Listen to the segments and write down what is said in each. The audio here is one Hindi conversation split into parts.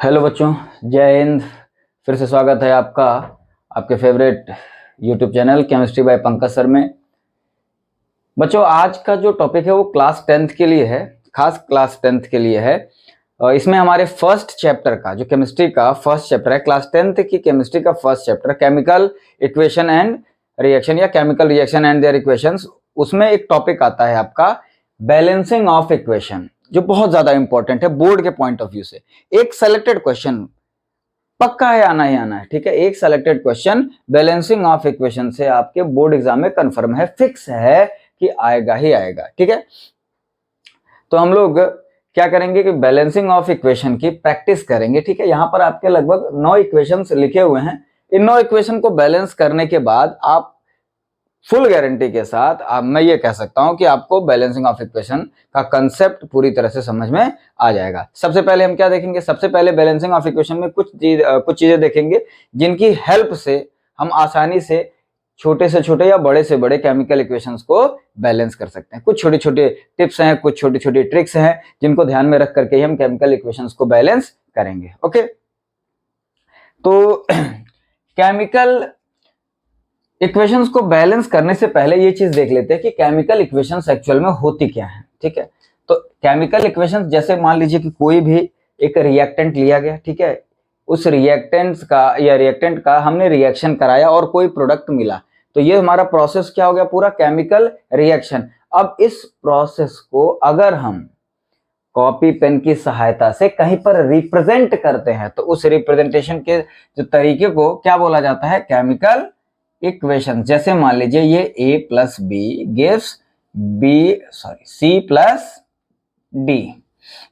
हेलो बच्चों, जय हिंद। फिर से स्वागत है आपका आपके favourite YouTube channel chemistry bye Pankaj sir में। बच्चों, आज का जो टॉपिक है वो क्लास 10th के लिए है, खास क्लास 10th के लिए है। इसमें हमारे फर्स्ट चैप्टर का जो केमिस्ट्री का फर्स्ट चैप्टर है, क्लास 10th की केमिस्ट्री का first chapter chemical equation and reaction या chemical reaction and their equations, उसमें एक टॉपिक आता है आपका बैलेंसिंग ऑफ इक्वेशन, जो बहुत ज्यादा इंपॉर्टेंट है बोर्ड के पॉइंट ऑफ व्यू से। एक सेलेक्टेड क्वेश्चन पक्का है, आना ही आना है, ठीक है। एक selected question balancing of equation से आपके बोर्ड एग्जाम में कंफर्म है, फिक्स है कि आएगा ही आएगा, ठीक है। तो हम लोग क्या करेंगे कि बैलेंसिंग ऑफ इक्वेशन की प्रैक्टिस करेंगे, ठीक है। यहाँ पर आपके लगभग 9 इक्वेशंस लिखे हुए हैं। इन 9 इक्वेशन को बैलेंस करने के बाद आप फुल गारंटी के साथ मैं ये कह सकता हूं कि आपको बैलेंसिंग ऑफ इक्वेशन का कंसेप्ट पूरी तरह से समझ में आ जाएगा। सबसे पहले हम क्या देखेंगे? सबसे पहले बैलेंसिंग ऑफ इक्वेशन में कुछ चीजें देखेंगे जिनकी हेल्प से हम आसानी से छोटे से छोटे या बड़े से बड़े केमिकल इक्वेशंस को बैलेंस कर सकते हैं। कुछ छोटे छोटे टिप्स हैं, कुछ छोटी छोटी ट्रिक्स हैं जिनको ध्यान में रख करके ही हम केमिकल इक्वेशंस को बैलेंस करेंगे। ओके, तो केमिकल इक्वेशंस को बैलेंस करने से पहले ये चीज देख लेते हैं कि केमिकल इक्वेशंस एक्चुअल में होती क्या है, ठीक है। तो केमिकल इक्वेशंस, जैसे मान लीजिए कि कोई भी एक रिएक्टेंट लिया गया, ठीक है। उस रिएक्टेंट का या रिएक्टेंट का हमने रिएक्शन कराया और कोई प्रोडक्ट मिला, तो ये हमारा प्रोसेस क्या हो गया? पूरा केमिकल रिएक्शन। अब इस प्रोसेस को अगर हम कॉपी पेन की सहायता से कहीं पर रिप्रेजेंट करते हैं तो उस रिप्रेजेंटेशन के जो तरीके को क्या बोला जाता है? Chemical equation. जैसे मान लीजिए ये a plus B gives C plus D,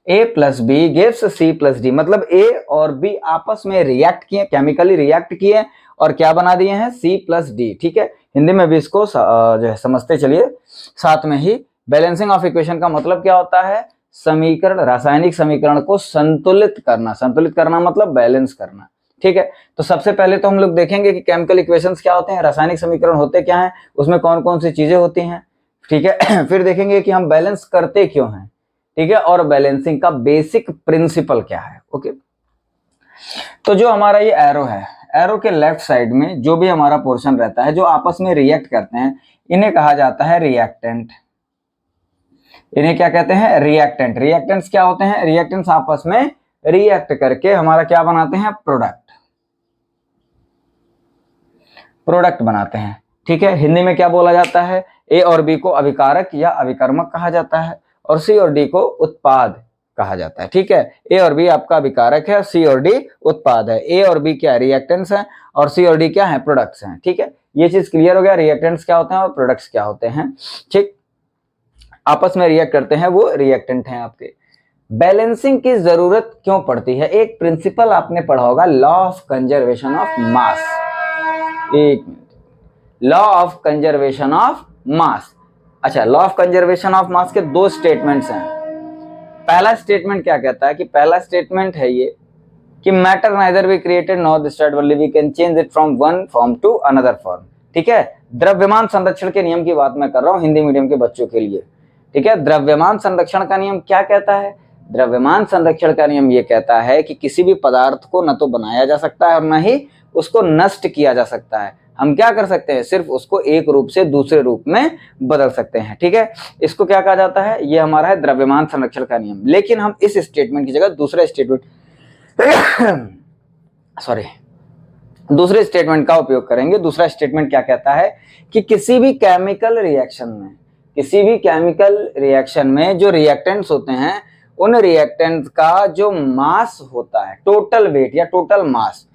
a plus B gives C plus D, मतलब a और b आपस में रिएक्ट किए, केमिकली रिएक्ट किए और क्या बना दिए हैं? c प्लस डी, ठीक है। हिंदी में भी इसको जो है समझते चलिए साथ में ही। बैलेंसिंग ऑफ इक्वेशन का मतलब क्या होता है? समीकरण, रासायनिक समीकरण को संतुलित करना। संतुलित करना मतलब बैलेंस करना, ठीक है। तो सबसे पहले तो हम लोग देखेंगे कि केमिकल इक्वेशंस क्या होते हैं, रासायनिक समीकरण होते क्या हैं, उसमें कौन कौन सी चीजें होती हैं, ठीक है। फिर देखेंगे कि हम बैलेंस करते क्यों हैं, ठीक है, और बैलेंसिंग का बेसिक प्रिंसिपल क्या है। ओके, तो जो हमारा ये एरो है, एरो के लेफ्ट साइड में जो भी हमारा पोर्शन रहता है जो आपस में रिएक्ट करते हैं, इन्हें कहा जाता है रिएक्टेंट। इन्हें क्या कहते हैं? रिएक्टेंट। रिएक्टेंट्स क्या होते हैं? रिएक्टेंट्स आपस में रिएक्ट करके हमारा क्या बनाते हैं? प्रोडक्ट बनाते हैं, ठीक है। हिंदी में क्या बोला जाता है? ए और बी को अभिकारक या अभिकर्मक कहा जाता है और सी और डी को उत्पाद कहा जाता है, ठीक है। ए और बी आपका अभिकारक है, सी और डी उत्पाद है। ए और बी क्या है? रिएक्टेंट्स हैं और सी और डी क्या है? प्रोडक्ट्स हैं, ठीक है। ये चीज क्लियर हो गया, रिएक्टेंट्स क्या होते हैं और प्रोडक्ट्स क्या होते हैं, ठीक। आपस में रिएक्ट करते हैं, वो रिएक्टेंट हैं आपके। बैलेंसिंग की जरूरत क्यों पड़ती है? एक प्रिंसिपल आपने पढ़ा होगा, law of conservation of mass. एक law of conservation of mass. अच्छा, law of conservation of mass के 2 स्टेटमेंट्स हैं। पहला स्टेटमेंट क्या कहता है? कि पहला स्टेटमेंट है ये कि matter neither be created nor destroyed, only we can change it from one form to another form, ठीक है। द्रव्यमान संरक्षण के नियम की बात मैं कर रहा हूं हिंदी मीडियम के बच्चों के लिए, ठीक है। द्रव्यमान संरक्षण का नियम क्या कहता है? द्रव्यमान संरक्षण का नियम ये कहता है कि किसी भी पदार्थ को न तो बनाया जा सकता है और न ही उसको नष्ट किया जा सकता है। हम क्या कर सकते हैं? सिर्फ उसको एक रूप से दूसरे रूप में बदल सकते हैं, ठीक है। इसको क्या कहा जाता है? ये हमारा है द्रव्यमान संरक्षण का नियम। लेकिन हम इस स्टेटमेंट की जगह दूसरा स्टेटमेंट दूसरे स्टेटमेंट का उपयोग करेंगे। दूसरा स्टेटमेंट क्या कहता है? कि किसी भी केमिकल रिएक्शन में जो रिएक्टेंट्स होते हैं, उन रिएक्टेंट्स का जो मास होता है, टोटल वेट या टोटल मास।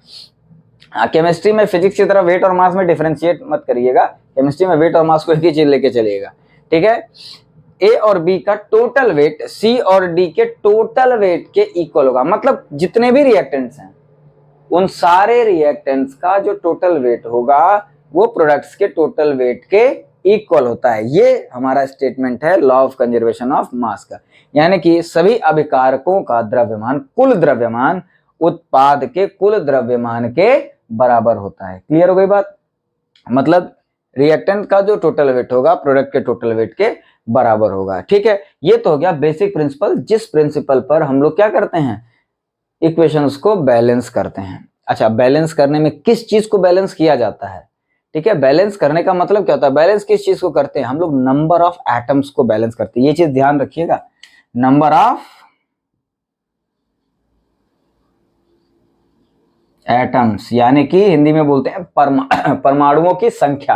केमिस्ट्री में फिजिक्स की तरह वेट और मास में डिफरेंशिएट मत करिएगा, केमिस्ट्री में वेट और मास को एक ही चीज लेके चलिएगा, ठीक है। ए और बी का टोटल वेट सी और डी के टोटल वेट के इक्वल होगा। मतलब जितने भी रिएक्टेंट्स हैं उन सारे रिएक्टेंट्स का जो टोटल वेट होगा वो प्रोडक्ट्स के टोटल वेट के इक्वल होता है। ये हमारा स्टेटमेंट है लॉ ऑफ कंजर्वेशन ऑफ मास का। यानी कि सभी अभिकारकों का द्रव्यमान, कुल द्रव्यमान उत्पाद के कुल द्रव्यमान के बराबर होता है। क्लियर हो गई बात? मतलब रिएक्टेंट का जो टोटल वेट होगा प्रोडक्ट के टोटल वेट के बराबर होगा, ठीक है। ये तो हो गया बेसिक प्रिंसिपल, जिस प्रिंसिपल पर हम लोग क्या करते हैं? इक्वेशंस को बैलेंस करते हैं। अच्छा, बैलेंस करने में किस चीज को बैलेंस किया जाता है? ठीक है, बैलेंस करने का मतलब क्या होता है? बैलेंस किस चीज को करते हैं? हम लोग नंबर ऑफ एटम्स को बैलेंस करते हैं। ये चीज ध्यान रखिएगा, नंबर ऑफ एटम्स, यानी कि हिंदी में बोलते हैं परमाणुओं की संख्या।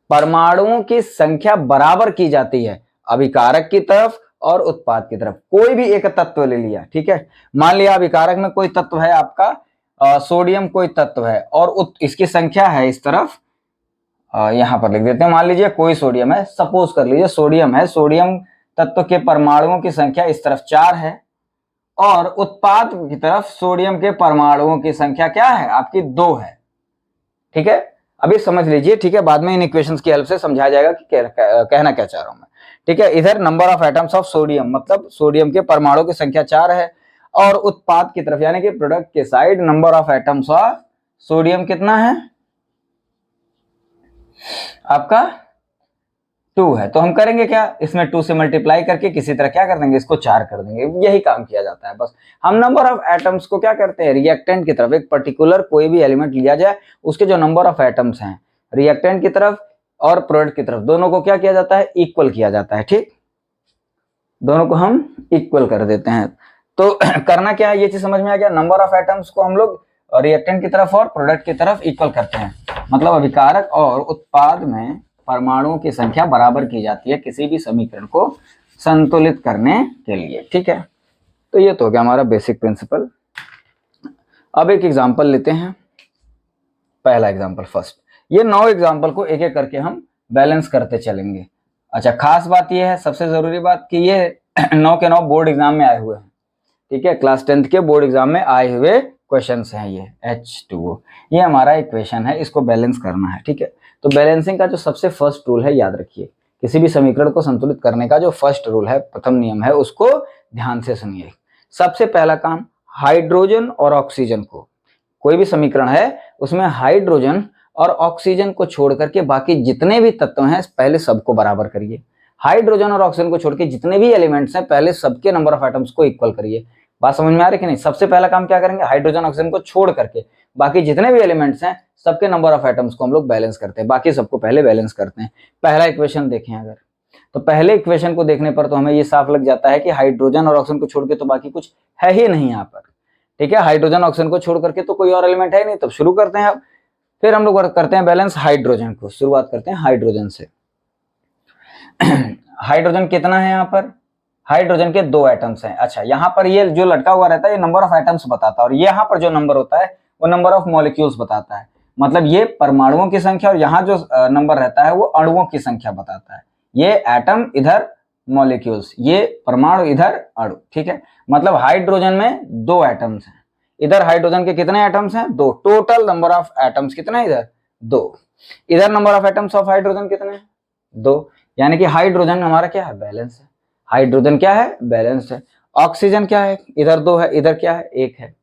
परमाणुओं की संख्या बराबर की जाती है अभिकारक की तरफ और उत्पाद की तरफ। कोई भी एक तत्व ले लिया, ठीक है, मान लिया अभिकारक में कोई तत्व है आपका सोडियम कोई तत्व है और इसकी संख्या है इस तरफ, यहां पर लिख देते हैं, मान लीजिए कोई सोडियम है, सपोज कर लीजिए सोडियम है, सोडियम तत्व के परमाणुओं की संख्या इस तरफ 4 है और उत्पाद की तरफ सोडियम के परमाणुओं की संख्या क्या है आपकी? 2 है। ठीक है, अभी समझ लीजिए, ठीक है, बाद में इन इक्वेशंस की हेल्प से समझाया जाएगा कि कहना क्या चाह रहा हूं मैं। ठीक है, इधर number of atoms of sodium, मतलब सोडियम के परमाणुओं की संख्या 4 है और उत्पाद की तरफ यानी कि प्रोडक्ट के side number of atoms of sodium कितना है आपका? 2 है। तो हम करेंगे क्या, इसमें 2 से मल्टीप्लाई करके किसी तरह क्या कर देंगे, इसको 4 कर देंगे। यही काम किया जाता है बस। हम नंबर ऑफ एटम्स को क्या करते हैं, रिएक्टेंट की तरफ, एक पर्टिकुलर कोई भी एलिमेंट लिया जाए उसके जो नंबर ऑफ एटम्स हैं रिएक्टेंट की तरफ और प्रोडक्ट की तरफ, दोनों को क्या किया जाता है, इक्वल किया जाता है। ठीक, दोनों को हम इक्वल कर देते हैं। तो करना क्या है, ये चीज समझ में आ गया। नंबर ऑफ एटम्स को हम लोग रिएक्टेंट की तरफ और प्रोडक्ट की तरफ इक्वल करते हैं, मतलब अभिकारक और उत्पाद में परमाणुओं की संख्या बराबर की जाती है किसी भी समीकरण को संतुलित करने के लिए। ठीक है, तो ये तो हो गया हमारा बेसिक प्रिंसिपल। अब एक एग्जांपल लेते हैं, पहला एग्जांपल फर्स्ट। ये 9 एग्जांपल को एक एक करके हम बैलेंस करते चलेंगे। अच्छा, खास बात ये है, सबसे जरूरी बात कि ये 9 के 9 बोर्ड एग्जाम में आए हुए हैं। ठीक है, क्लास 10th के बोर्ड एग्जाम में आए हुए क्वेश्चंस हैं ये। H2O ये हमारा इक्वेशन है, इसको बैलेंस करना है। ठीक है, तो बैलेंसिंग का जो सबसे फर्स्ट रूल है, याद रखिए, किसी भी समीकरण को संतुलित करने का जो फर्स्ट रूल है, प्रथम नियम है, उसको ध्यान से सुनिए। सबसे पहला काम, हाइड्रोजन और ऑक्सीजन को, कोई भी समीकरण है उसमें हाइड्रोजन और ऑक्सीजन को छोड़ करके बाकी जितने भी तत्व हैं पहले सबको बराबर करिए। हाइड्रोजन और ऑक्सीजन को छोड़ के जितने भी एलिमेंट्स हैं पहले सबके नंबर ऑफ एटम्स को इक्वल करिए। बात समझ में आ रही कि नहीं? सबसे पहला काम क्या करेंगे, हाइड्रोजन ऑक्सीजन को छोड़ करके बाकी जितने भी एलिमेंट्स हैं सबके नंबर ऑफ एटम्स को हम लोग बैलेंस करते हैं, बाकी सबको पहले बैलेंस करते हैं। पहला इक्वेशन देखें अगर, तो पहले इक्वेशन को देखने पर तो हमें ये साफ लग जाता है कि हाइड्रोजन और ऑक्सीजन को छोड़ के तो बाकी कुछ है ही नहीं यहाँ पर। ठीक है, हाइड्रोजन ऑक्सीजन को छोड़ करके तो कोई और एलिमेंट है नहीं। तब शुरू करते हैं अब, फिर हम लोग करते हैं बैलेंस हाइड्रोजन को। शुरुआत करते हैं हाइड्रोजन से। हाइड्रोजन कितना है यहाँ पर? हाइड्रोजन के 2 एटम्स हैं। अच्छा, यहाँ पर ये जो लटका हुआ रहता है ये नंबर ऑफ एटम्स बताता है और ये यहाँ पर जो नंबर होता है वो नंबर ऑफ मॉलिक्यूल्स बताता है। मतलब ये परमाणुओं की संख्या और यहाँ जो नंबर रहता है वो अणुओं की संख्या बताता है। ये एटम इधर मॉलिक्यूल्स, ये परमाणु इधर अणु। ठीक है, मतलब हाइड्रोजन में 2 एटम्स हैं। इधर हाइड्रोजन के कितने एटम्स हैं? 2। टोटल नंबर ऑफ एटम्स कितने? इधर 2। इधर number of atoms of hydrogen कितने हैं? 2। यानी कि हाइड्रोजन हमारा क्या है? बैलेंस है। हाइड्रोजन क्या है? बैलेंस है। ऑक्सीजन क्या है? इधर 2 है, इधर क्या है? 1 है।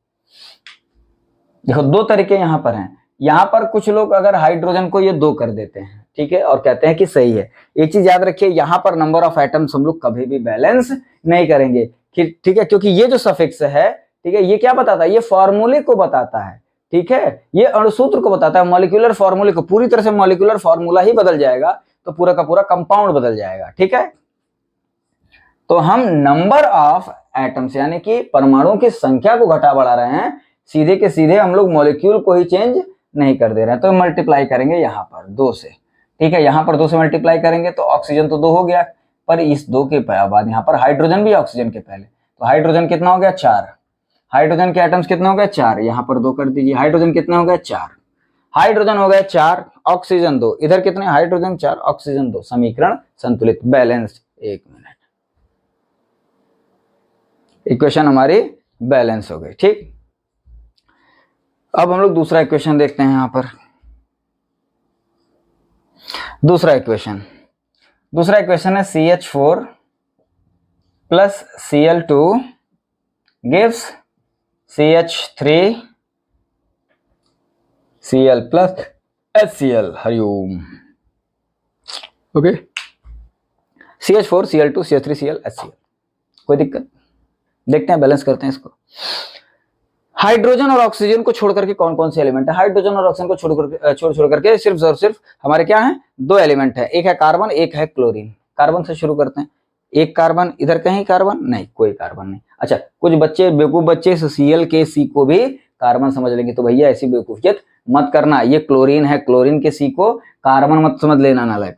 देखो 2 तरीके यहां पर हैं। यहां पर कुछ लोग अगर हाइड्रोजन को ये 2 कर देते हैं, ठीक है, और कहते हैं कि सही है। एक चीज याद रखिए, यहां पर नंबर ऑफ एटम्स हम लोग कभी भी बैलेंस नहीं करेंगे। ठीक है, क्योंकि ये जो सफिक्स है, ठीक है, ये क्या बताता है? ये फॉर्मूले को बताता है। ठीक है, ये अणुसूत्र को बताता है, मॉलिक्यूलर फॉर्मूले को। पूरी तरह से मॉलिक्यूलर फॉर्मूला ही बदल जाएगा तो पूरा का पूरा कंपाउंड बदल जाएगा। ठीक है, तो हम नंबर ऑफ एटम्स यानी कि परमाणुओं की संख्या को घटा बढ़ा रहे हैं, सीधे के सीधे हम लोग मॉलिक्यूल को ही चेंज नहीं कर दे रहे हैं। तो मल्टीप्लाई करेंगे यहाँ पर 2 से। ठीक है, यहाँ पर 2 से मल्टीप्लाई करेंगे तो ऑक्सीजन तो 2 हो गया, पर इस 2 के बाद यहाँ पर हाइड्रोजन भी ऑक्सीजन के पहले, तो हाइड्रोजन कितना हो गया? 4। हाइड्रोजन के एटम्स कितने हो गए? 4। यहाँ पर 2 कर दीजिए। हाइड्रोजन कितने हो गए? 4। हाइड्रोजन हो गए 4, ऑक्सीजन 2। इधर कितने? Hydrogen 4, oxygen 2। समीकरण संतुलित, बैलेंस्ड। 1 मिनट, इक्वेशन हमारी बैलेंस हो गई। ठीक, अब हम लोग दूसरा इक्वेशन देखते हैं। यहां पर दूसरा इक्वेशन है CH4 plus Cl2 gives CH3 Cl plus HCl। Hariom. Okay, CH4 Cl2 CH3 Cl HCl। कोई दिक्कत? देखते हैं, बैलेंस करते हैं इसको। हाइड्रोजन और ऑक्सीजन को छोड़ करके कौन कौन से एलिमेंट है? हाइड्रोजन और ऑक्सीजन को छोड़ करके सिर्फ और सिर्फ हमारे क्या है? दो एलिमेंट है, एक है कार्बन, एक है क्लोरीन। कार्बन से शुरू करते हैं। एक कार्बन, इधर कहीं कार्बन नहीं, कोई कार्बन नहीं। अच्छा, कुछ बच्चे बेवकूफ बच्चे Cl के C को भी कार्बन समझ लेंगे, तो भैया ऐसी बेवकूफियत मत करना। ये क्लोरीन है, क्लोरीन के C को कार्बन मत समझ लेना नालायक।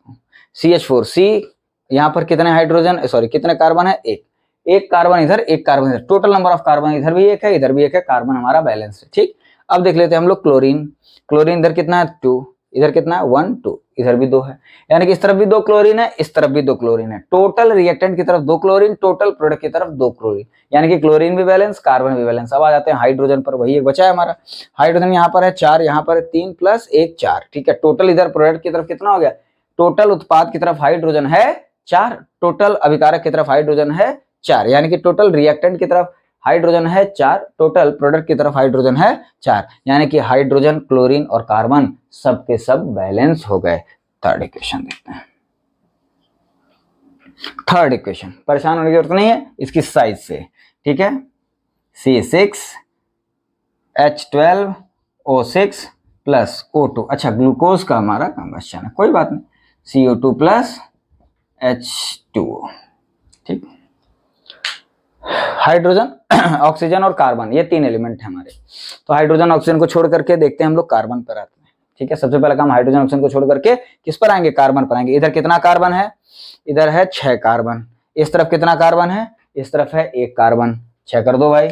CH4 C, यहाँ पर कितने हाइड्रोजन, सॉरी कितने कार्बन है? एक कार्बन इधर, एक कार्बन इधर, टोटल नंबर ऑफ कार्बन इधर भी एक है, इधर भी एक है, कार्बन हमारा बैलेंस है। ठीक, अब देख लेते हैं हम लोग क्लोरीन। क्लोरीन इधर कितना है? 2, इधर कितना है? 1 2, इधर भी 2 है, यानी कि इस तरफ भी 2 क्लोरीन है, इस तरफ भी 2 क्लोरीन है। टोटल रिएक्टेंट की तरफ 2 क्लोरीन, टोटल प्रोडक्ट की तरफ 2 क्लोरीन, यानी कि क्लोरीन भी बैलेंस, कार्बन भी बैलेंस। अब आ जाते हैं हाइड्रोजन पर, वही एक बचा है हमारा। हाइड्रोजन यहाँ पर है 4, यहाँ पर है 3 + 1 4। ठीक है, टोटल इधर प्रोडक्ट की तरफ कितना हो गया? टोटल उत्पाद की तरफ हाइड्रोजन है 4, टोटल अभिकारक की तरफ हाइड्रोजन है 4, यानी कि टोटल रिएक्टेंट की तरफ हाइड्रोजन है 4, टोटल प्रोडक्ट की तरफ हाइड्रोजन है 4, यानी कि हाइड्रोजन, क्लोरीन और कार्बन सब के सब बैलेंस हो गए। थर्ड इक्वेशन देखते हैं। थर्ड इक्वेशन परेशान होने की जरूरत नहीं है इसकी साइज से। ठीक है, C6H12O6 + O2। अच्छा, ग्लूकोज का हमारा कंबस्शन है, कोई बात नहीं, CO2 + H2O। ठीक, हाइड्रोजन, ऑक्सीजन और कार्बन, ये 3 एलिमेंट है हमारे। तो हाइड्रोजन ऑक्सीजन को छोड़ करके देखते हैं हम लोग कार्बन पर आते हैं। ठीक है, सबसे पहला काम हाइड्रोजन ऑक्सीजन को छोड़ करके किस पर आएंगे? कार्बन पर आएंगे। इधर कितना कार्बन है? इधर है 6 कार्बन। इस तरफ कितना कार्बन है? इस तरफ है 1 कार्बन। 6 कर दो भाई।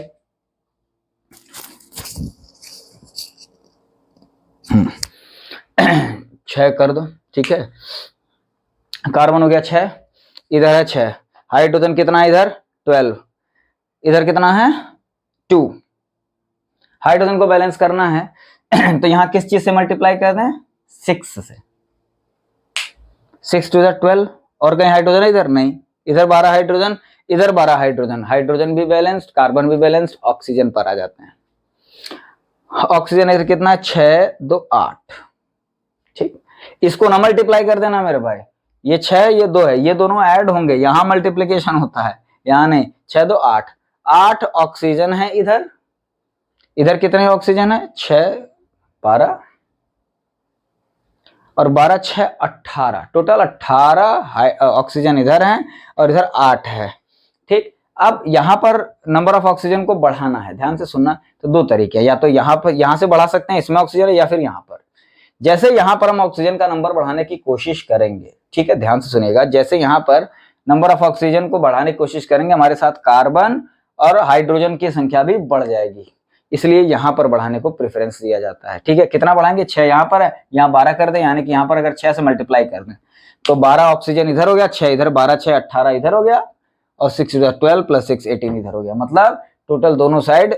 6 कर दो। ठीक है, कार्बन हो गया 6, इधर है 6, हाइड्रोजन कितना है? इधर 12, इधर कितना है? 2। हाइड्रोजन को बैलेंस करना है तो यहां किस चीज से मल्टीप्लाई कर दें? 6 से। 6 2 12। और कहीं हाइड्रोजन है? इधर नहीं, इधर 12 हाइड्रोजन, इधर 12 हाइड्रोजन। हाइड्रोजन भी बैलेंस्ड, कार्बन भी बैलेंस्ड। ऑक्सीजन पर आ जाते हैं। ऑक्सीजन इधर कितना है? 6 2 8। ठीक, इसको ना मल्टीप्लाई कर देना मेरे भाई, ये 6 ये 2 है, ये दोनों ऐड होंगे, यहां मल्टीप्लीकेशन होता है, यहां नहीं। 6 2 8, 8 ऑक्सीजन है इधर। इधर कितने ऑक्सीजन है? 6 12 और 12 6 18, टोटल 18 ऑक्सीजन इधर है और इधर 8 है। ठीक, अब यहां पर नंबर ऑफ ऑक्सीजन को बढ़ाना है, ध्यान से सुनना। तो 2 तरीके हैं, या तो यहां से बढ़ा सकते हैं, इसमें ऑक्सीजन है, या फिर यहां पर। जैसे यहां पर हम ऑक्सीजन का नंबर बढ़ाने की कोशिश करेंगे, ठीक है, ध्यान से सुनिएगा, जैसे यहां पर नंबर ऑफ ऑक्सीजन को बढ़ाने की कोशिश करेंगे, हमारे साथ कार्बन और हाइड्रोजन की संख्या भी बढ़ जाएगी, इसलिए यहां पर बढ़ाने को प्रेफरेंस दिया जाता है। ठीक है, कितना बढ़ाएंगे? 6 यहां पर है, यहां 12 कर दें, यानी कि यहां पर अगर 6 से मल्टीप्लाई कर दें तो 12 ऑक्सीजन इधर हो गया, 6 इधर, 12 6 18 इधर हो गया, और 6 12 + 6 18 इधर हो गया। मतलब टोटल दोनों साइड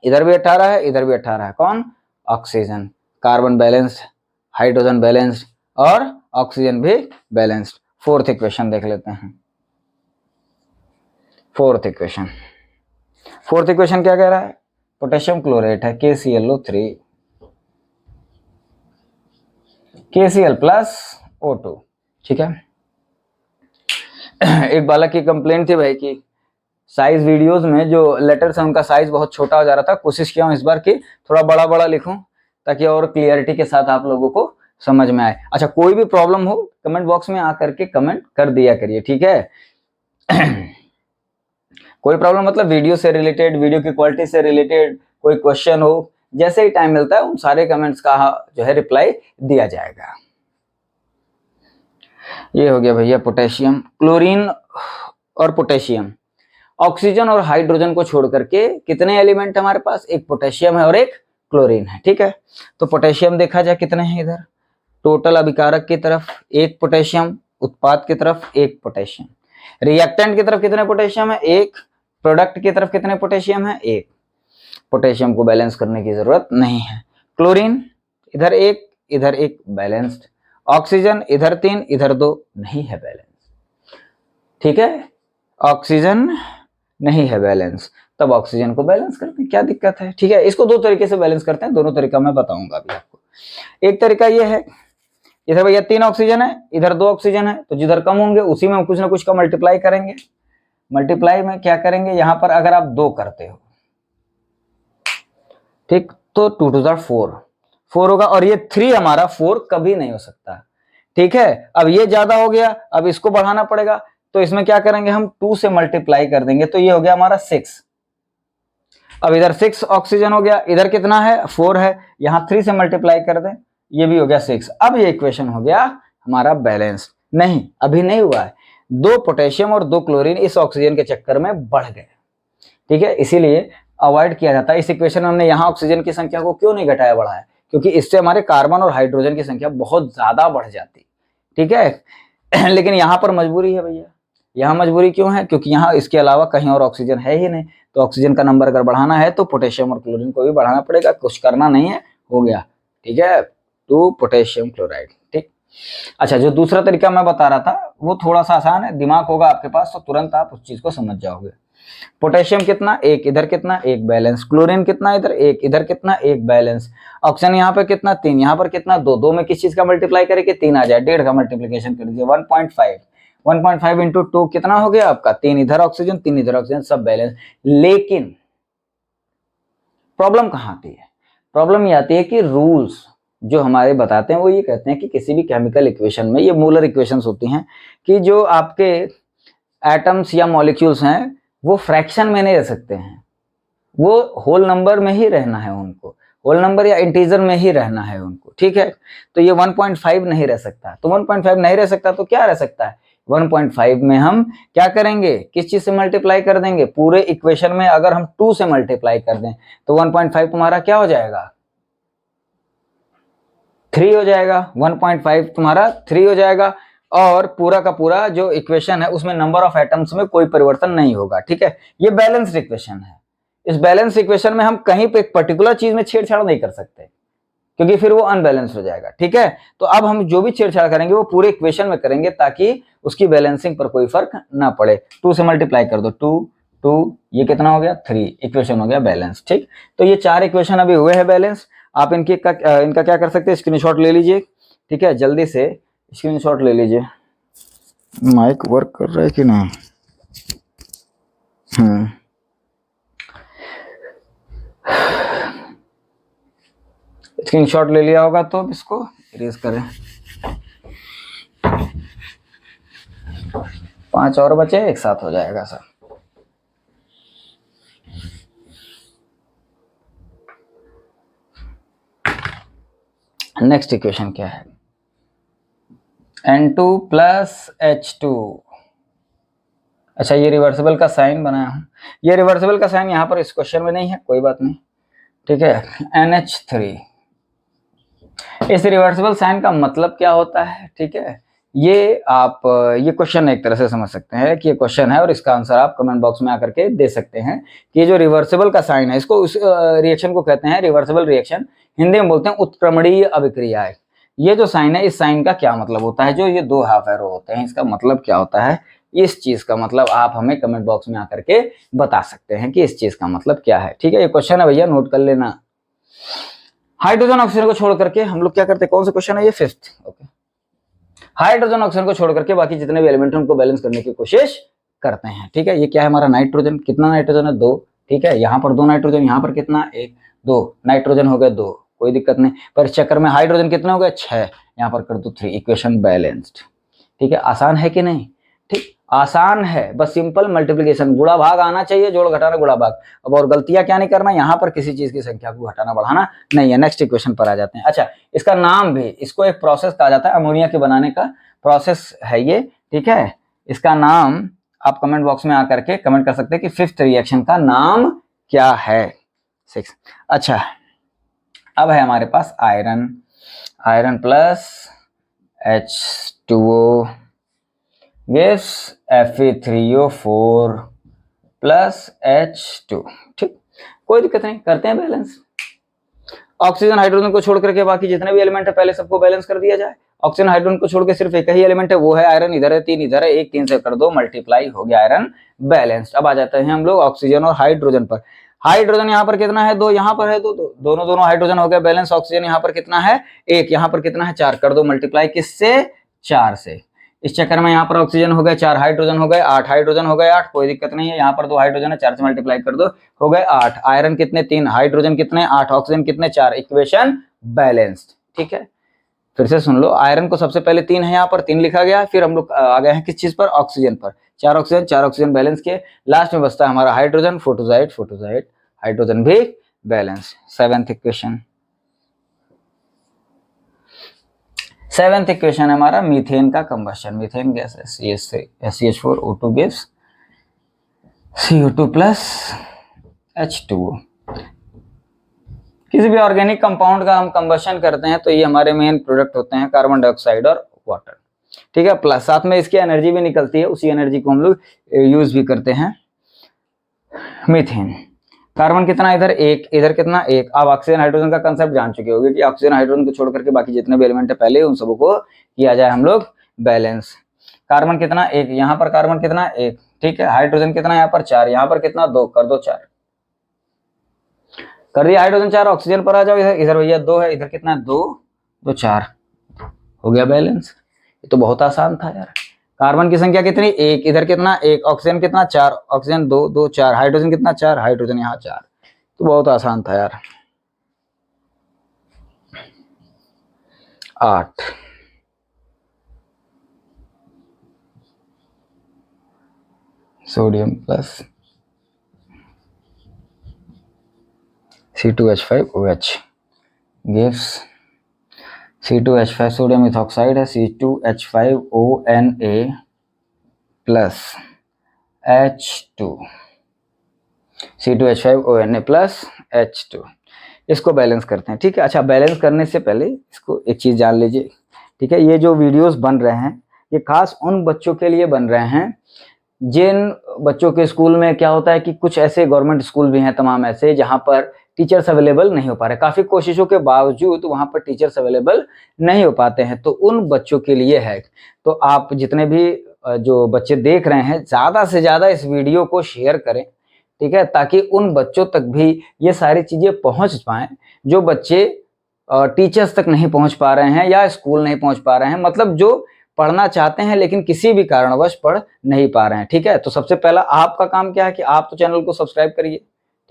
इधर भी 18 है, इधर भी 18 है। कौन? Oxygen. Carbon balanced, hydrogen balanced और ऑक्सीजन भी बैलेंस्ड। फोर्थ इक्वेशन देख लेते हैं। फोर्थ इक्वेशन क्या कह रहा है? पोटेशियम क्लोरेट है, KClO3, KCl + O2। ठीक है, एक बालक की कंप्लेंट थी भाई कि साइज वीडियोस में जो लेटर्स हैं उनका साइज बहुत छोटा हो जा रहा था। कोशिश किया हूं इस बार कि थोड़ा बड़ा बड़ा लिखूं ताकि और क्लियरिटी के साथ आप लोगों को समझ में आए। अच्छा, कोई भी प्रॉब्लम हो कमेंट बॉक्स में आकर के कमेंट कर दिया करिए। ठीक है, कोई प्रॉब्लम मतलब वीडियो से रिलेटेड, वीडियो की क्वालिटी से रिलेटेड कोई क्वेश्चन हो, जैसे ही टाइम मिलता है उन सारे कमेंट्स का जो है रिप्लाई दिया जाएगा। ये हो गया भैया पोटेशियम, क्लोरीन और पोटेशियम। ऑक्सीजन और हाइड्रोजन को छोड़ करके कितने एलिमेंट हमारे पास? एक पोटेशियम है और एक क्लोरीन है। ठीक है, तो पोटेशियम देखा जाए कितने हैं इधर, टोटल अभिकारक की तरफ 1 पोटेशियम, उत्पाद की तरफ 1 पोटेशियम, रिएक्टेंट की तरफ कितने पोटेशियम है? 1, प्रोडक्ट की तरफ कितने पोटेशियम है? 1। पोटेशियम को बैलेंस करने की जरूरत नहीं है। क्लोरीन इधर 1 इधर 1 बैलेंस्ड, ऑक्सीजन इधर 3 इधर 2 नहीं है बैलेंस। ठीक है, ऑक्सीजन नहीं है बैलेंस, तब ऑक्सीजन को बैलेंस करते हैं, क्या दिक्कत है? ठीक है, इसको 2 तरीके से बैलेंस करते हैं, दोनों तरीका मैं बताऊंगा अभी आपको। एक तरीका ये है, इधर भैया 3 ऑक्सीजन है, इधर 2 ऑक्सीजन है, तो जिधर कम होंगे उसी में कुछ ना कुछ का मल्टीप्लाई करेंगे। मल्टीप्लाई में क्या करेंगे, यहां पर अगर आप 2 करते हो, ठीक, तो 2 टू द 4 होगा, और ये 3 हमारा 4 कभी नहीं हो सकता, ठीक है। अब ये ज्यादा हो गया, अब इसको बढ़ाना पड़ेगा, तो इसमें क्या करेंगे हम 2 से मल्टीप्लाई कर देंगे, तो ये हो गया हमारा 6। अब इधर 6 ऑक्सीजन हो गया, इधर कितना है 4 है, यहां 3 से मल्टीप्लाई कर दें, ये भी हो गया 6। अब ये इक्वेशन हो गया हमारा बैलेंस। नहीं, अभी नहीं हुआ है, 2 पोटेशियम और 2 क्लोरीन इस ऑक्सीजन के चक्कर में बढ़ गए, ठीक है, इसीलिए अवॉइड किया जाता है। इस इक्वेशन में हमने यहाँ ऑक्सीजन की संख्या को क्यों नहीं घटाया बढ़ाया, क्योंकि इससे हमारे कार्बन और हाइड्रोजन की संख्या बहुत ज्यादा बढ़ जाती, ठीक है। लेकिन यहाँ पर मजबूरी है भैया, यहाँ मजबूरी क्यों है, क्योंकि यहाँ इसके अलावा कहीं और ऑक्सीजन है ही नहीं, तो ऑक्सीजन का नंबर अगर बढ़ाना है तो पोटेशियम और क्लोरीन को भी बढ़ाना पड़ेगा, कुछ करना नहीं है, हो गया, ठीक है, 2 पोटेशियम क्लोराइड, ठीक। अच्छा, जो दूसरा तरीका मैं बता रहा था वो थोड़ा सा आसान है, दिमाग होगा आपके पास तो तुरंत आप उस चीज को समझ जाओगे। पोटेशियम कितना 1, इधर कितना 1 बैलेंस, क्लोरीन कितना इधर 1, इधर कितना 1 बैलेंस, ऑक्सीजन यहाँ पे कितना 3, यहाँ पर कितना 2, 2 में किस चीज का मल्टीप्लाई करें कि 3 आ जाए, 1.5 का मल्टीप्लीकेशन कर दीजिए, 1.5 इंटू 2 कितना हो गया आपका 3 इधर ऑक्सीजन 3 इधर ऑक्सीजन, सब बैलेंस। लेकिन प्रॉब्लम कहाँ आती है, प्रॉब्लम ये आती है कि रूल्स जो हमारे बताते हैं वो ये कहते हैं कि किसी भी केमिकल इक्वेशन में, ये मोलर इक्वेशंस होती हैं, कि जो आपके एटम्स या मॉलिक्यूल्स हैं वो फ्रैक्शन में नहीं रह सकते हैं, वो होल नंबर में ही रहना है उनको, होल नंबर या इंटीजर में ही रहना है उनको, ठीक है। तो ये 1.5 नहीं रह सकता, तो 1.5 नहीं रह सकता तो क्या रह सकता है, 1.5 में हम क्या करेंगे, किस चीज से मल्टीप्लाई कर देंगे, पूरे इक्वेशन में अगर हम 2 से मल्टीप्लाई कर दें तो 1.5 तुम्हारा क्या हो जाएगा 3 हो जाएगा, 1.5 तुम्हारा 3 हो जाएगा, और पूरा का पूरा जो इक्वेशन है उसमें नंबर ऑफ एटम्स में कोई परिवर्तन नहीं होगा, ठीक है। ये बैलेंस्ड इक्वेशन है, इस बैलेंस इक्वेशन में हम कहीं पे एक पर्टिकुलर चीज में छेड़छाड़ नहीं कर सकते, क्योंकि फिर वो अनबैलेंस हो जाएगा, ठीक है। तो अब हम जो भी छेड़छाड़ करेंगे वो पूरे इक्वेशन में करेंगे ताकि उसकी बैलेंसिंग पर कोई फर्क ना पड़े। 2 से मल्टीप्लाई कर दो, 2 2, ये कितना हो गया 3, इक्वेशन हो गया बैलेंस, ठीक। तो ये 4 इक्वेशन अभी हुए हैं बैलेंस। आप इनका क्या कर सकते हैं, स्क्रीनशॉट ले लीजिए, ठीक है, जल्दी से स्क्रीनशॉट ले लीजिए। माइक वर्क कर रहा है कि नहीं, स्क्रीनशॉट ले लिया होगा तो इसको इरेज करें। 5 और बचे, एक साथ हो जाएगा सर। नेक्स्ट इक्वेशन क्या है, N2 प्लस H2। अच्छा, ये रिवर्सिबल का साइन बनाया हूं, ये रिवर्सिबल का साइन यहाँ पर इस क्वेश्चन में नहीं है, कोई बात नहीं, ठीक है। NH3, इस रिवर्सिबल साइन का मतलब क्या होता है, ठीक है, ये आप ये क्वेश्चन एक तरह से समझ सकते हैं कि ये क्वेश्चन है और इसका आंसर आप कमेंट बॉक्स में आकर के दे सकते हैं कि ये जो रिवर्सिबल का साइन है, इसको उस रिएक्शन को कहते हैं रिवर्सिबल रिएक्शन, हिंदी में बोलते हैं उत्क्रमणीय अभिक्रिया। ये जो साइन है, इस साइन का क्या मतलब होता है, जो ये 2 हाफ एरो होते हैं इसका मतलब क्या होता है, इस चीज का मतलब आप हमें कमेंट बॉक्स में आकर के बता सकते हैं कि इस चीज का मतलब क्या है, ठीक है। ये क्वेश्चन है भैया, नोट कर लेना। हाइड्रोजन ऑक्सीजन को छोड़ करके हम लोग क्या करते हैं, कौन सा क्वेश्चन है ये, 5th, ओके। हाइड्रोजन ऑक्सीजन को छोड़ करके बाकी जितने भी एलिमेंट हैं उनको बैलेंस करने की कोशिश करते हैं, ठीक है। ये क्या है हमारा नाइट्रोजन, कितना नाइट्रोजन है 2, ठीक है, यहाँ पर 2 नाइट्रोजन, यहाँ पर कितना 1 2 नाइट्रोजन हो गए 2, कोई दिक्कत नहीं, पर इस चक्कर में हाइड्रोजन कितने हो गए 6, यहाँ पर कर दो 3, इक्वेशन बैलेंस्ड, ठीक है। आसान है कि नहीं, ठीक, आसान है, बस सिंपल मल्टीप्लिकेशन, गुणा भाग आना चाहिए, जोड़ घटाना गुणा भाग। अब और गलतियां क्या नहीं करना, यहाँ पर किसी चीज की संख्या को घटाना बढ़ाना नहीं है। नेक्स्ट इक्वेशन पर आ जाते हैं। अच्छा, इसका नाम भी, इसको एक प्रोसेस कहा जाता है, अमोनिया के बनाने का प्रोसेस है ये, ठीक है। इसका नाम आप कमेंट बॉक्स में आकर के कमेंट कर सकते हैं कि 5th रिएक्शन का नाम क्या है, 6। अच्छा, अब है हमारे पास iron, iron plus H2O gives Fe3O4 plus H2, ठीक, कोई दिक्कत नहीं, करते हैं बैलेंस। ऑक्सीजन हाइड्रोजन को छोड़ करके बाकी जितने भी एलिमेंट है पहले सबको बैलेंस कर दिया जाए। ऑक्सीजन हाइड्रोजन को छोड़ के सिर्फ एक ही एलिमेंट है, वो है आयरन, इधर है 3 इधर है 1, 3 से कर दो मल्टीप्लाई, हो गया आयरन बैलेंस्ड। अब आ जाते हैं हम लोग ऑक्सीजन और हाइड्रोजन पर। हाइड्रोजन यहाँ पर कितना है 2, यहाँ पर है 2, दोनों हाइड्रोजन हो गया बैलेंस। ऑक्सीजन यहाँ पर कितना है 1, यहाँ पर कितना है 4, कर दो मल्टीप्लाई किससे 4 से। इस चक्कर में यहाँ पर ऑक्सीजन हो गए 4, हाइड्रोजन हो गए 8, हाइड्रोजन हो गए 8, कोई दिक्कत नहीं है। यहाँ पर 2 हाइड्रोजन है, 4 से मल्टीप्लाई कर दो, हो गए 8। आयरन कितने 3, हाइड्रोजन कितने 8, ऑक्सीजन कितने 4। Equation balanced. ठीक है, फिर से सुन लो, आयरन को सबसे पहले 3 है, यहाँ पर 3 लिखा गया, फिर हम लोग आ गए हैं किस चीज पर, ऑक्सीजन पर। 4 ऑक्सीजन 4 ऑक्सीजन बैलेंस किए, लास्ट में बचता है हमारा हाइड्रोजन, फोटोजाइट फोटोजाइट, हाइड्रोजन भी balance. 7th equation, 7th equation है हमारा मीथेन का कंबशन। मीथेन गैस है CH4O2 gives CO2 plus H2O। किसी भी ऑर्गेनिक कंपाउंड का हम कंबशन करते हैं तो ये हमारे मेन प्रोडक्ट होते हैं, कार्बन डाइऑक्साइड और वाटर। ठीक है, प्लस साथ में इसकी एनर्जी भी निकलती है, उसी एनर्जी को हम लोग यूज भी करते हैं। मीथेन, कार्बन कितना इधर 1, इधर कितना 1। आप ऑक्सीजन हाइड्रोजन का कंसेप्ट जान चुके होंगे कि ऑक्सीजन हाइड्रोजन को छोड़ करके बाकी जितने भी एलिमेंट है पहले उन सबको किया जाए हम लोग बैलेंस। कार्बन कितना 1, यहाँ पर कार्बन कितना 1, ठीक है। हाइड्रोजन कितना यहाँ पर 4, यहाँ पर कितना 2, कर दो 4, कर दिया हाइड्रोजन 4। ऑक्सीजन पर आ जाओ, इधर इधर भैया 2 है, इधर कितना 2, 2 4, हो गया बैलेंस। ये तो बहुत आसान था यार। कार्बन की संख्या कितनी 1, इधर कितना 1, ऑक्सीजन कितना 4, ऑक्सीजन 2 2 4, हाइड्रोजन कितना 4, हाइड्रोजन यहाँ 4, तो बहुत आसान था यार। 8, sodium plus C2H5OH gives C2H5 sodium methoxide है, C2H5ONA plus H2, C2H5ONA plus H2। इसको बैलेंस करते हैं। ठीक है, अच्छा बैलेंस करने से पहले इसको एक चीज़ जान लीजिए। ठीक है, ये जो वीडियोस बन रहे हैं ये खास उन बच्चों के लिए बन रहे हैं जिन बच्चों के स्कूल में क्या होता है कि कुछ ऐसे गवर्नमेंट स्कूल भी हैं तमाम ऐसे जहां पर टीचर्स अवेलेबल नहीं हो पा रहे, काफ़ी कोशिशों के बावजूद वहां पर टीचर्स अवेलेबल नहीं हो पाते हैं, तो उन बच्चों के लिए है। तो आप जितने भी जो बच्चे देख रहे हैं ज़्यादा से ज़्यादा इस वीडियो को शेयर करें, ठीक है, ताकि उन बच्चों तक भी ये सारी चीज़ें पहुंच पाएँ जो बच्चे टीचर्स तक नहीं पहुंच पा रहे हैं या स्कूल नहीं पहुंच पा रहे हैं, मतलब जो पढ़ना चाहते हैं लेकिन किसी भी कारणवश पढ़ नहीं पा रहे हैं। ठीक है, तो सबसे पहला आपका काम क्या है कि आप तो चैनल को सब्सक्राइब करिए।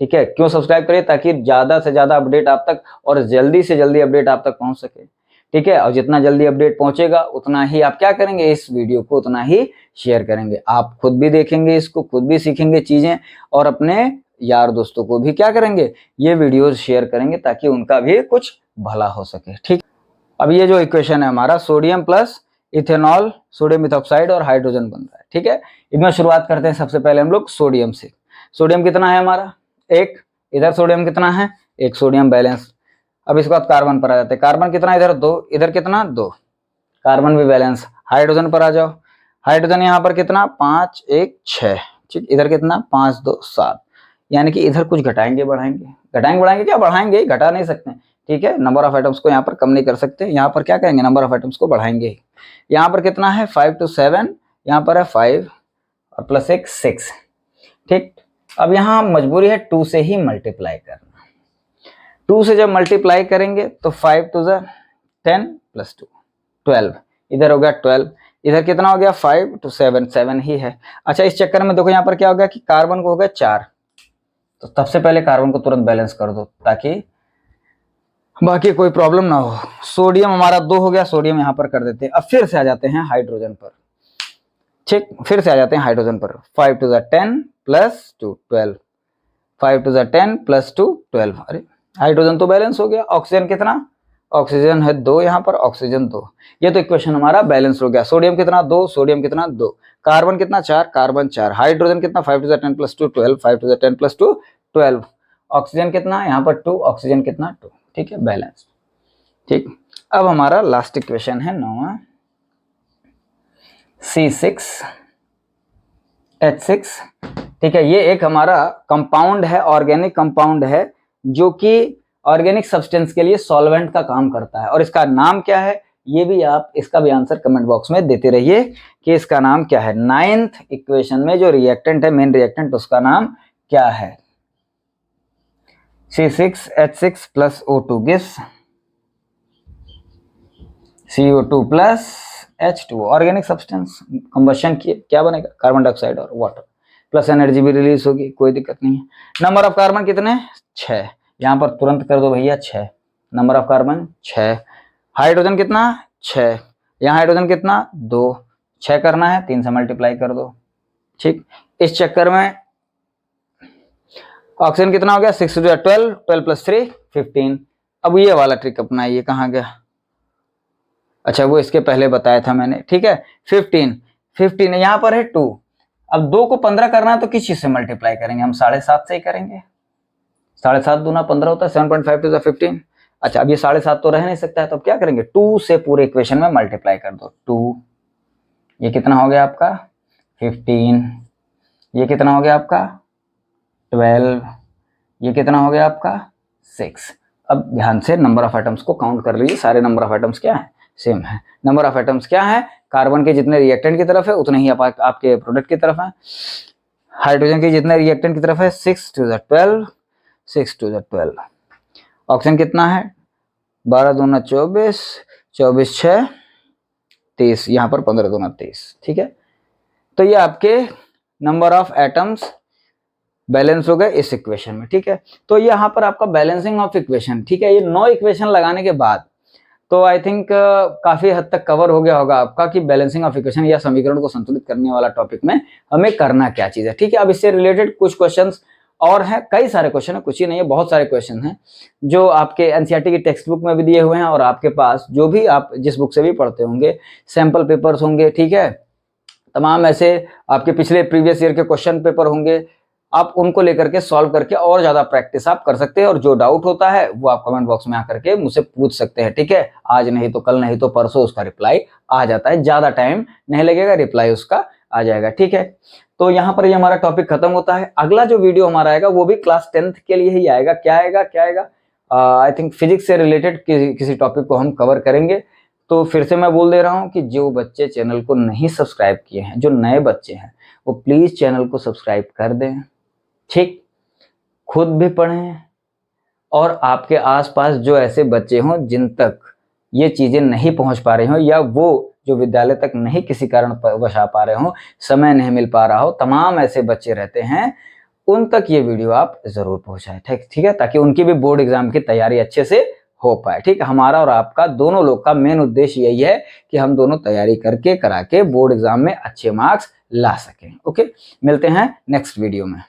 ठीक है, क्यों सब्सक्राइब करिए, ताकि ज़्यादा से ज़्यादा अपडेट आप तक और जल्दी से जल्दी अपडेट आप तक पहुंच सके। ठीक है, और जितना जल्दी अपडेट पहुंचेगा उतना ही आप क्या करेंगे, इस वीडियो को उतना ही शेयर करेंगे। आप खुद भी देखेंगे इसको, खुद भी सीखेंगे चीज़ें, और अपने यार दोस्तों को भी क्या करेंगे, ये वीडियोज शेयर करेंगे ताकि उनका भी कुछ भला हो सके। ठीक, अब ये जो इक्वेशन है हमारा sodium plus ethanol, sodium methoxide और हाइड्रोजन बन रहा है। ठीक है, इसमें शुरुआत करते हैं सबसे पहले हम लोग सोडियम से। सोडियम कितना है हमारा 1, इधर सोडियम कितना है 1, सोडियम बैलेंस। अब इसके बाद कार्बन पर आ जाते हैं, कार्बन कितना इधर 2, इधर कितना 2, कार्बन भी बैलेंस। हाइड्रोजन पर आ जाओ, हाइड्रोजन यहाँ पर कितना 5 1 6, ठीक, इधर कितना 5 2 7, यानी कि इधर कुछ घटाएंगे बढ़ाएंगे, घटाएंगे बढ़ाएंगे क्या, बढ़ाएंगे, घटा नहीं सकते। ठीक है, नंबर ऑफ आइटम्स को यहाँ पर कम नहीं कर सकते, यहाँ पर क्या करेंगे, नंबर ऑफ आइटम्स को बढ़ाएंगे। यहाँ पर कितना है 5 to 7, यहाँ पर है 5 और प्लस 1 6। ठीक, अब यहाँ मजबूरी है 2 से ही मल्टीप्लाई करना। 2 से जब मल्टीप्लाई करेंगे तो 5 to 10 प्लस 2 12, इधर हो गया 12, इधर कितना हो गया 5 to 7, 7 ही है। अच्छा, इस चक्कर में देखो यहाँ पर क्या हो गया कि कार्बन को हो गया 4, तो सबसे पहले कार्बन को तुरंत बैलेंस कर दो ताकि बाकी कोई प्रॉब्लम ना हो। सोडियम हमारा 2 हो गया, सोडियम यहाँ पर कर देते हैं। अब फिर से आ जाते हैं हाइड्रोजन पर। ठीक, फिर से आ जाते हैं हाइड्रोजन पर। 5 to 10 प्लस 2 12, 5 to 10 प्लस 2 12। अरे हाइड्रोजन तो बैलेंस हो गया। ऑक्सीजन कितना, ऑक्सीजन है 2 यहाँ पर, ऑक्सीजन 2, ये तो इक्वेशन हमारा बैलेंस हो गया। सोडियम कितना 2, सोडियम कितना 2, कार्बन कितना 4, कार्बन 4, हाइड्रोजन कितना 5 to 10 plus 2 12, 5 to 10 plus 2 12, oxygen कितना यहाँ पर 2, ऑक्सीजन कितना 2। ठीक है, बैलेंस। ठीक, अब हमारा लास्ट इक्वेशन है 9वां, C6H6। ठीक है, ये एक हमारा कंपाउंड है, ऑर्गेनिक कंपाउंड है जो कि ऑर्गेनिक सब्सटेंस के लिए सॉल्वेंट का काम करता है। और इसका नाम क्या है, ये भी आप इसका भी आंसर कमेंट बॉक्स में देते रहिए कि इसका नाम क्या है। 9th इक्वेशन में जो रिएक्टेंट है, मेन रिएक्टेंट, उसका नाम क्या है। C6H6 plus O2 gives CO2 plus H2, organic substance, combustion किए क्या बनेगा, कार्बन डाइऑक्साइड और वाटर, प्लस एनर्जी भी रिलीज होगी, कोई दिक्कत नहीं है। नंबर ऑफ कार्बन कितने, 6, यहाँ पर तुरंत कर दो भैया 6, नंबर ऑफ कार्बन 6। हाइड्रोजन कितना, 6, यहाँ हाइड्रोजन कितना 2, 6 करना है, 3 से मल्टीप्लाई कर दो, ठीक। इस चक्कर में ऑक्सीजन कितना हो गया, 6 12, 12 प्लस 3 15। अब ये वाला ट्रिक अपनाइए, कहाँ गया, अच्छा वो इसके पहले बताया था मैंने, ठीक है। 15 यहाँ पर है 2, अब 2 को 15 करना है तो किस चीज से मल्टीप्लाई करेंगे, हम 7.5 से ही करेंगे, 7.5 दूना 15 होता है, 7.5 टू 15। अच्छा अब ये 7.5 तो रह नहीं सकता है, तो अब क्या करेंगे, 2 से पूरे इक्वेशन में मल्टीप्लाई कर दो, 2, ये कितना हो गया आपका 15, ये कितना हो गया आपका 12, ये कितना हो गया आपका 6। अब ध्यान से नंबर ऑफ एटम्स को काउंट कर लीजिए, सारे नंबर ऑफ एटम्स क्या है, सेम है। नंबर ऑफ एटम्स क्या है, कार्बन के जितने रिएक्टेंट की तरफ है उतने ही आपके प्रोडक्ट की तरफ है। हाइड्रोजन के जितने रिएक्टेंट की तरफ है 6 to the 12, 6 to the 12। Oxygen कितना है, 12 दूना 24, 24 6 30, यहाँ पर 15 दूना 30, ठीक है। तो ये आपके नंबर ऑफ एटम्स बैलेंस हो गए इस इक्वेशन में, ठीक है। तो यहाँ पर आपका बैलेंसिंग ऑफ इक्वेशन, ठीक है, ये 9 इक्वेशन लगाने के बाद तो आई थिंक काफी हद तक कवर हो गया होगा आपका कि बैलेंसिंग ऑफ इक्वेशन या समीकरण को संतुलित करने वाला टॉपिक में हमें करना क्या चीज है, ठीक है। अब इससे रिलेटेड कुछ क्वेश्चंस और हैं, कई सारे क्वेश्चन है, कुछ ही नहीं है, बहुत सारे क्वेश्चन हैं जो आपके एनसीईआरटी की टेक्स्ट बुक में भी दिए हुए हैं और आपके पास जो भी आप जिस बुक से भी पढ़ते होंगे सैंपल पेपर्स होंगे, ठीक है। तमाम ऐसे आपके पिछले प्रीवियस ईयर के क्वेश्चन पेपर होंगे, आप उनको लेकर के सॉल्व करके और ज्यादा प्रैक्टिस आप कर सकते हैं, और जो डाउट होता है वो आप कमेंट बॉक्स में आकर के मुझसे पूछ सकते हैं, ठीक है। आज नहीं तो कल, नहीं तो परसों उसका रिप्लाई आ जाता है, ज्यादा टाइम नहीं लगेगा, रिप्लाई उसका आ जाएगा, ठीक है। तो यहाँ पर ये हमारा टॉपिक खत्म होता है। अगला जो वीडियो हमारा आएगा वो भी क्लास 10th के लिए ही आएगा। क्या आएगा आई थिंक फिजिक्स से रिलेटेड किसी टॉपिक को हम कवर करेंगे। तो फिर से मैं बोल दे रहा हूँ कि जो बच्चे चैनल को नहीं सब्सक्राइब किए हैं, जो नए बच्चे हैं, वो प्लीज चैनल को सब्सक्राइब कर दें, ठीक। खुद भी पढ़ें और आपके आसपास जो ऐसे बच्चे हों जिन तक ये चीजें नहीं पहुंच पा रही हों, या वो जो विद्यालय तक नहीं किसी कारण वश आ पा रहे हों, समय नहीं मिल पा रहा हो, तमाम ऐसे बच्चे रहते हैं, उन तक ये वीडियो आप जरूर पहुंचाएं, ठीक है, ताकि उनकी भी बोर्ड एग्जाम की तैयारी अच्छे से हो पाए, ठीक। हमारा और आपका दोनों लोग का मेन उद्देश्य यही है कि हम दोनों तैयारी करके करा के बोर्ड एग्जाम में अच्छे मार्क्स ला सकें। ओके, मिलते हैं नेक्स्ट वीडियो में।